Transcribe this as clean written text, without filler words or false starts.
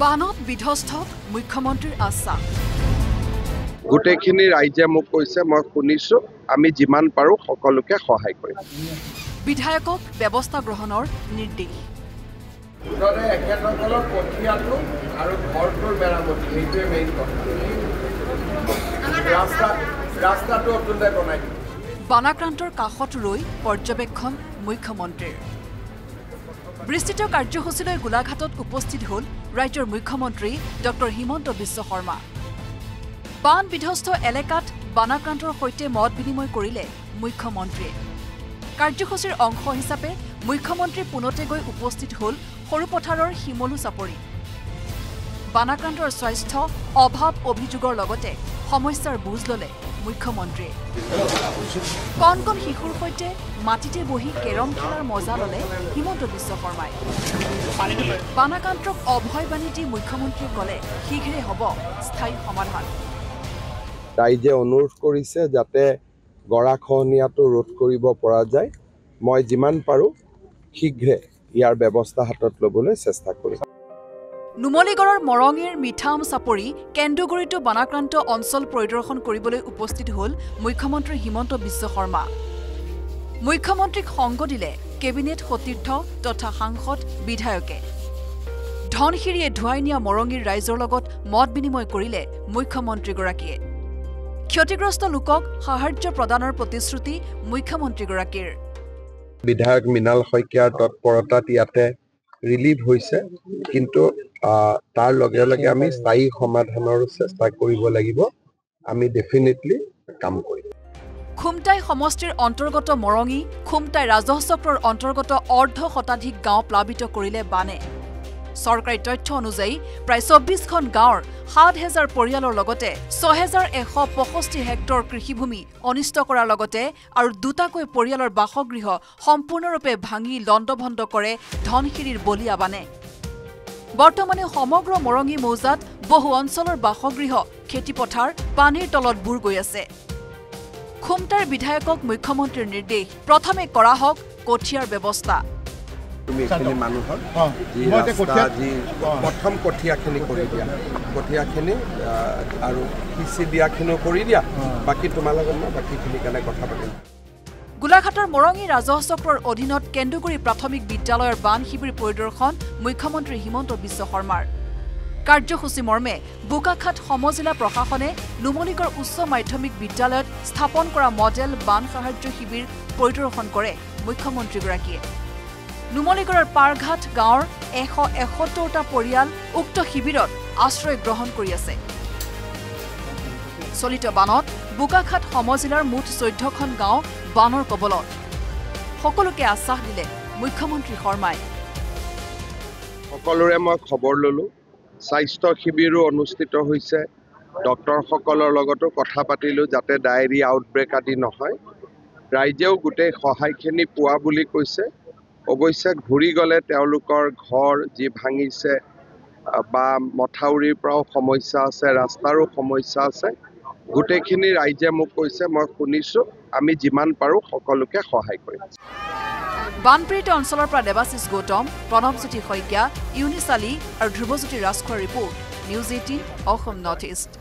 বানত বিধ্বস্ত মুখ্যমন্ত্ৰীৰ আশ্বাস গোটেইখিনি ৰাইজে মোক কৈছে মই শুনিছো আমি যিমান পাৰো সকলোকে সহায় কৰিম বিধায়কক ব্যৱস্থা গ্ৰহণৰ নিৰ্দেশ বানাক্ৰান্তৰ কাষত ৰৈ পৰ্যবেক্ষণ মুখ্যমন্ত্ৰীৰ বিস্তৃত কাৰ্যসূচীলৈ গোলাঘাটত উপস্থিত হ'ল ৰাজ্যৰ মুখ্যমন্ত্ৰী ডক্টৰ হিমন্ত বিশ্ব শৰ্মা বান বিধ্বস্ত এলেকাত বানাক্ৰান্তৰ সৈতে মত বিনিময় কৰিলে মুখ্যমন্ত্ৰীয়ে কাৰ্যসূচীৰ অংশ হিচাপে মুখ্যমন্ত্ৰী পুনতে গৈ উপস্থিত হ'ল সৰুপথাৰৰ শিমলু চাপৰি বানাক্ৰান্তৰ স্বাস্থ্য অভাৱ অভিযোগৰ লগতে সমস্যাৰ বুজ ল'লে মুখ্যমন্ত্ৰীয়ে কণ কণ শিশুৰ সৈতে মাটিতে বহি কেৰম খেলাৰ মজা ল'লে হিমন্ত বিশ্ব শৰ্মাই বানাক্ৰান্তক অভয় বাণী দি মুখ্যমন্ত্ৰীয়ে ক'লে শীঘ্ৰে হ'ব স্থায়ী সমাধান ৰাইজে অনুৰোধ কৰিছে যাতে গৰাখহনীয়াটো ৰোধ কৰিব পৰা যায় মই যিমান পাৰো শীঘ্ৰে ইয়াৰ ব্যৱস্থা হাতত ল'বলৈ চেষ্টা কৰিম নুমলীগড়ৰ মৰঙীৰ মিঠাম চাপৰি কেন্দুগুৰিতো বানাক্ৰান্ত অঞ্চল পৰিদৰ্শন কৰিবলৈ উপস্থিত হ'ল মুখ্যমন্ত্ৰী হিমন্ত বিশ্ব শৰ্মা মুখ্যমন্ত্ৰীক সংগ দিলে কেবিনেট সতীৰ্থ তথা সাংসদ বিধায়কে ধনশিৰিয়ে ধুৱাই নিয়া মৰঙীৰ ৰাইজৰ লগত মত বিনিময় কৰিলে মুখ্যমন্ত্ৰীগৰাকীয়ে ক্ষতিগ্ৰস্ত লোকক সাহায্য প্ৰদানৰ প্ৰতিশ্ৰুতি মুখ্যমন্ত্ৰীগৰাকীৰ বিধায়ক মৃণাল শইকীয়াৰ তৎপৰতাত ইয়াতে ৰিলিভ হৈছে কিন্তু তাৰ লগে লগে আমি স্থায়ী সমাধানৰ চেষ্টা কৰিব লাগিব আমি ডেফিনেটলি কাম কৰিম খুমটাই সমষ্টিৰ অন্তৰ্গত মৰঙী খুমটাই ৰাজহ চক্ৰৰ অন্তৰ্গত অৰ্ধ শতাধিক গাঁও প্লাবিত কৰিলে বানে চৰকাৰী তথ্য অনুযায়ী প্ৰায় ২৪খন গাঁৱৰ ৭,০০০ পৰিয়ালৰ লগতে ৬,১৬৫ হেক্টৰ কৃষিভূমি অনিষ্ট কৰাৰ লগতে আৰু দুটাকৈ পৰিয়ালৰ বাসগৃহ সম্পূৰ্ণৰূপে ভাঙি লণ্ডভণ্ড কৰে ধনশিৰিৰ বলিয়া বানে বৰ্তমানে সমগ্ৰ মৰঙী মৌজাত বহু অঞ্চলৰ বাসগৃহ খেতিপথাৰ পানীৰ তলত বুৰ গৈ আছে খুমটাৰ বিধায়কক মুখ্যমন্ত্ৰীৰ নিৰ্দেশ প্ৰথমে কৰা হওক কঠিয়াৰ ব্যৱস্থা তুমি এখিনি মানুহৰ প্ৰথম কঠিয়াখিনি কৰি দিয়া কঠিয়াখিনি আৰু সিঁচি দিয়াখিনিও কৰি দিয়া বাকী তোমাৰ লগত মই বাকীখিনিৰ কাৰণে কথা পাতিম গোলাঘাটৰ মৰঙী ৰাজহ চক্ৰৰ অধীনত কেন্দুগুৰি প্ৰাথমিক বিদ্যালয়ৰ বান শিবিৰ পৰিদৰ্শন মুখ্যমন্ত্ৰী হিমন্ত বিশ্ব শৰ্মাৰ কাৰ্যসূচী মৰ্মে বোকাখাট সমজিলা প্ৰশাসনে নুমলীগড় উচ্চ মাধ্যমিক বিদ্যালয়ত স্থাপন কৰা মডেল বান সাহায্য শিবিৰ পৰিদৰ্শন কৰে মুখ্যমন্ত্ৰীগৰাকীয়ে নুমলীগড়ৰ পাৰঘাট গাঁৱৰ ১৭১টা পৰিয়াল উক্ত শিবিৰত আশ্ৰয় গ্ৰহণ কৰি আছে চলিত বানত বোকাখাট সমজিলাৰ মুঠ ১৪খন গাঁও বানৰ কবলত সকলোকে আশ্বাস দিলে মুখ্যমন্ত্ৰী শৰ্মাই সকলোৰে মই খবৰ ললো স্বাস্থ্য শিবিৰো অনুষ্ঠিত হৈছে ডক্টৰসকলৰ লগতো কথা পাতিলো যাতে ডায়েৰিয়া আউটব্ৰেক আদি নহয় ৰাইজেও গোটেই সহায়খিনি পোৱা বুলি কৈছে অৱশ্যে ঘূৰি গ'লে তেওঁলোকৰ ঘৰ যি ভাঙিছে বা মথাউৰিৰ পৰাও সমস্যা আছে ৰাস্তাৰো সমস্যা আছে গোটেইখিনি ৰাইজে মোক কৈছে মই শুনিছো আমি যিমান পাৰো সকলোকে সহায় কৰিম বানপীড়িত অঞ্চলৰ পৰা দেৱাশিষ গৌতম প্ৰণৱজ্যোতি শইকীয়া ইউনিছ আলী আৰু ধ্ৰুৱজ্যোতি ৰাজখোৱাৰ report news 18 Assam north east